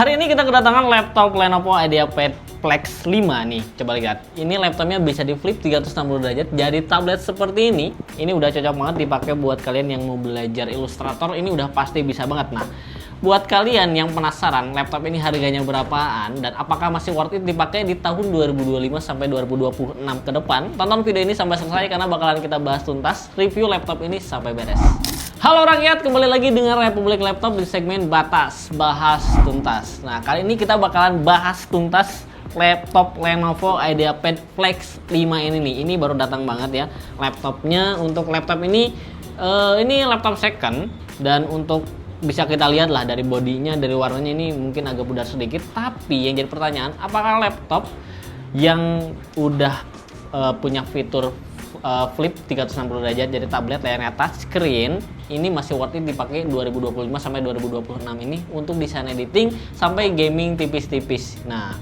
Hari ini kita kedatangan laptop Lenovo IdeaPad Flex 5 nih. Coba lihat. Ini laptopnya bisa di flip 360 derajat jadi tablet seperti ini. Ini udah cocok banget dipakai buat kalian yang mau belajar Illustrator. Ini udah pasti bisa banget. Nah, buat kalian yang penasaran laptop ini harganya berapaan dan apakah masih worth it dipakai di tahun 2025 sampai 2026 ke depan, tonton video ini sampai selesai karena bakalan kita bahas tuntas review laptop ini sampai beres. Halo rakyat, kembali lagi dengan Republik Laptop di segmen Bahas Tuntas. Nah, kali ini kita bakalan bahas tuntas laptop Lenovo IdeaPad Flex 5 ini nih. Ini baru datang banget ya laptopnya. Untuk laptop ini laptop second, dan untuk bisa kita lihat lah dari bodinya, dari warnanya ini mungkin agak pudar sedikit. Tapi yang jadi pertanyaan, apakah laptop yang udah punya fitur flip 360 derajat jadi tablet layarnya touchscreen ini masih worth it dipakai 2025 sampai 2026 ini untuk desain editing sampai gaming tipis-tipis. Nah,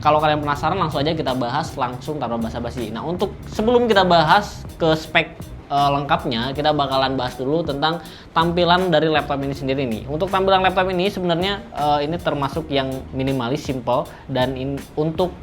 kalau kalian penasaran langsung aja kita bahas langsung tanpa basa-basi. Nah, untuk sebelum kita bahas ke spek lengkapnya, kita bakalan bahas dulu tentang tampilan dari laptop ini sendiri nih. Untuk tampilan laptop ini sebenarnya ini termasuk yang minimalis, simple, dan untuk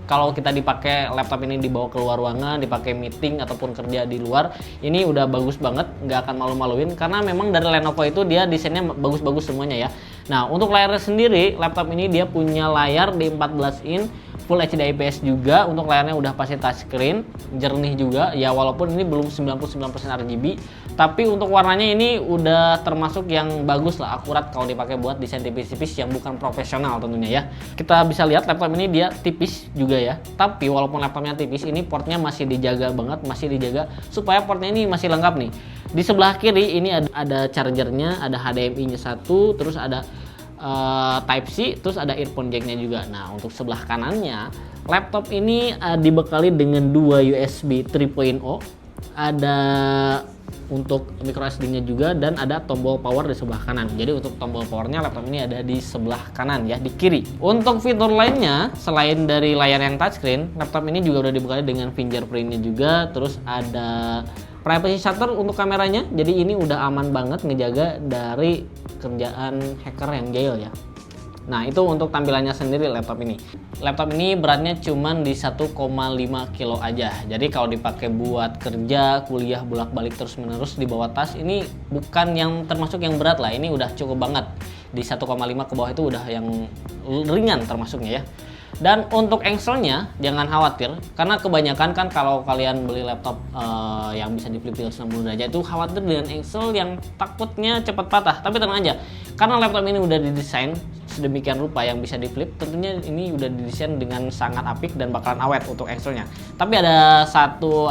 kalau kita dipakai laptop ini dibawa keluar ruangan, dipakai meeting ataupun kerja di luar, ini udah bagus banget, nggak akan malu-maluin karena memang dari Lenovo itu dia desainnya bagus-bagus semuanya ya. Nah, untuk layarnya sendiri, laptop ini dia punya layar di 14 in Full HD IPS juga. Untuk layarnya udah pasti touchscreen, jernih juga ya, walaupun ini belum 99% RGB, tapi untuk warnanya ini udah termasuk yang bagus lah, akurat kalau dipakai buat desain tipis-tipis yang bukan profesional tentunya ya. Kita bisa lihat laptop ini dia tipis juga ya, tapi walaupun laptopnya tipis, ini portnya masih dijaga banget, masih dijaga supaya portnya ini masih lengkap nih. Di sebelah kiri ini ada chargernya, ada HDMI-nya satu, terus ada Type-C, terus ada earphone jack-nya juga. Nah, untuk sebelah kanannya, laptop ini dibekali dengan dua USB 3.0, ada untuk micro SD-nya juga, dan ada tombol power di sebelah kanan. Jadi untuk tombol powernya laptop ini ada di sebelah kanan ya, di kiri. Untuk fitur lainnya, selain dari layar yang touchscreen, laptop ini juga udah dibekali dengan fingerprint-nya juga, terus ada privacy shutter untuk kameranya. Jadi ini udah aman banget ngejaga dari kerjaan hacker yang jahil ya. Nah, itu untuk tampilannya sendiri laptop ini. Laptop ini beratnya cuman di 1,5 kilo aja. Jadi kalau dipakai buat kerja, kuliah, bolak-balik terus-menerus di bawah tas, ini bukan yang termasuk yang berat lah. Ini udah cukup banget. Di 1,5 ke bawah itu udah yang ringan termasuknya ya. Dan untuk engselnya jangan khawatir, karena kebanyakan kan kalau kalian beli laptop yang bisa di flip 360 derajat itu khawatir dengan engsel yang takutnya cepat patah. Tapi tenang aja, karena laptop ini udah didesain sedemikian rupa yang bisa di flip, tentunya ini udah didesain dengan sangat apik dan bakalan awet untuk engselnya. Tapi ada satu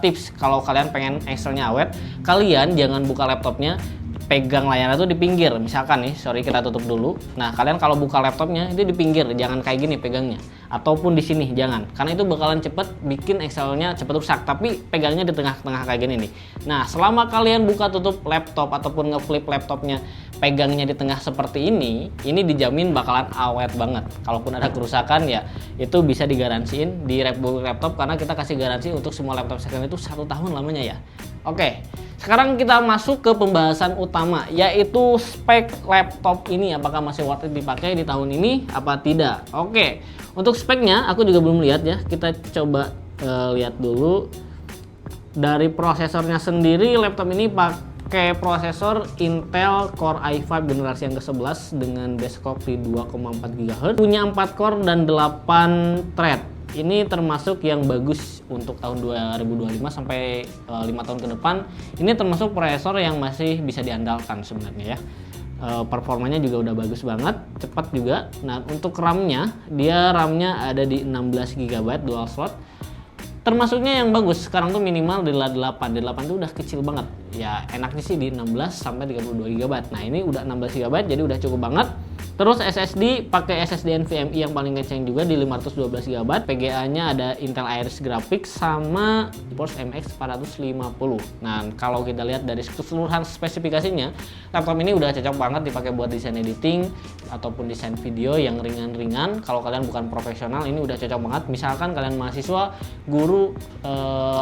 tips, kalau kalian pengen engselnya awet, kalian jangan buka laptopnya, pegang layarnya tuh di pinggir. Misalkan nih, sorry kita tutup dulu. Nah, kalian kalau buka laptopnya itu di pinggir, jangan kayak gini pegangnya, ataupun di sini jangan, karena itu bakalan cepet bikin Excelnya cepet rusak. Tapi pegangnya di tengah-tengah kayak gini nih. Nah, selama kalian buka tutup laptop ataupun ngeflip laptopnya pegangnya di tengah seperti ini dijamin bakalan awet banget. Kalaupun ada kerusakan ya itu bisa digaransiin di Republik Laptop, karena kita kasih garansi untuk semua laptop second itu 1 tahun lamanya ya. Oke, sekarang kita masuk ke pembahasan utama, yaitu spek laptop ini apakah masih worth it dipakai di tahun ini apa tidak. Oke, untuk speknya aku juga belum lihat ya. Kita coba lihat dulu. Dari prosesornya sendiri, laptop ini pakai prosesor Intel Core i5 generasi yang ke-11 dengan base clock di 2,4 GHz. Punya 4 core dan 8 thread. Ini termasuk yang bagus untuk tahun 2025 sampai 5 tahun ke depan. Ini termasuk prosesor yang masih bisa diandalkan sebenarnya ya. Performanya juga udah bagus banget, cepat juga. Nah, untuk RAM-nya, RAM-nya ada di 16 GB dual slot. Termasuknya yang bagus sekarang tuh minimal di 8. Di 8 itu udah kecil banget. Ya, enaknya sih di 16 sampai 32 GB. Nah, ini udah 16 GB jadi udah cukup banget. Terus SSD pakai SSD NVMe yang paling kenceng juga di 512 GB. PGA-nya ada Intel Iris Graphics sama GeForce MX 450. Nah, kalau kita lihat dari keseluruhan spesifikasinya, laptop ini udah cocok banget dipakai buat desain editing, ataupun desain video yang ringan-ringan. Kalau kalian bukan profesional, ini udah cocok banget. Misalkan kalian mahasiswa, guru,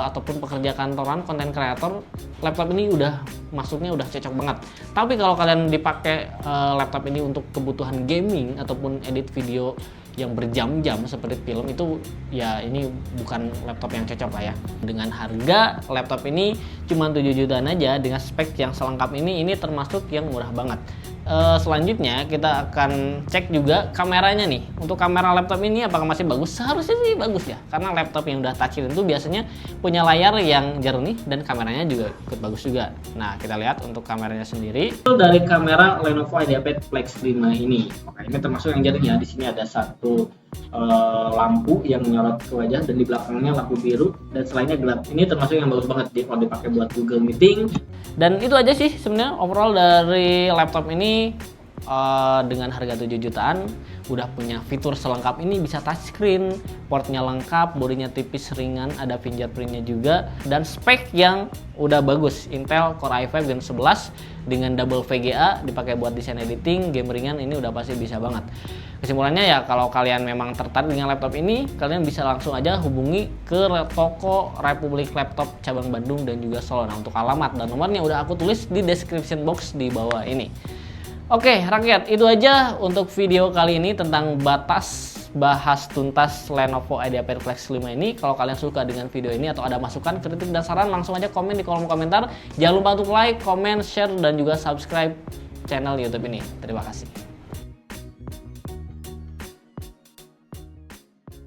ataupun pekerja kantoran, konten kreator, laptop ini udah masuknya udah cocok banget. Tapi kalau kalian dipakai laptop ini untuk kebutuhan gaming ataupun edit video yang berjam-jam seperti film, itu ya ini bukan laptop yang cocok lah ya. Dengan harga laptop ini cuma 7 jutaan aja dengan spek yang selengkap ini termasuk yang murah banget. Selanjutnya kita akan cek juga kameranya nih. Untuk kamera laptop ini apakah masih bagus? Seharusnya sih bagus ya, karena laptop yang udah touchscreen itu biasanya punya layar yang jernih dan kameranya juga ikut bagus juga. Nah, kita lihat untuk kameranya sendiri. Dari kamera Lenovo IdeaPad Flex 5 ini, oke, ini termasuk yang jernih ya. Di sini ada satu lampu yang menyorot ke wajah dan di belakangnya lampu biru dan selainnya gelap. Ini termasuk yang bagus banget kalau dipakai buat Google Meeting. Dan itu aja sih sebenarnya overall dari laptop ini. Dengan harga 7 jutaan udah punya fitur selengkap ini, bisa touchscreen, portnya lengkap, bodinya tipis ringan, ada fingerprintnya juga, dan spek yang udah bagus. Intel Core i5 Gen 11 dengan double VGA, dipakai buat desain editing, game ringan, ini udah pasti bisa banget. Kesimpulannya ya, kalau kalian memang tertarik dengan laptop ini, kalian bisa langsung aja hubungi ke toko Republik Laptop cabang Bandung dan juga Solo. Nah, untuk alamat dan nomornya udah aku tulis di description box di bawah ini. Oke rakyat, itu aja untuk video kali ini tentang bahas tuntas Lenovo IdeaPad Flex 5 ini. Kalau kalian suka dengan video ini atau ada masukan, kritik, dan saran, langsung aja komen di kolom komentar. Jangan lupa untuk like, comment, share, dan juga subscribe channel YouTube ini. Terima kasih.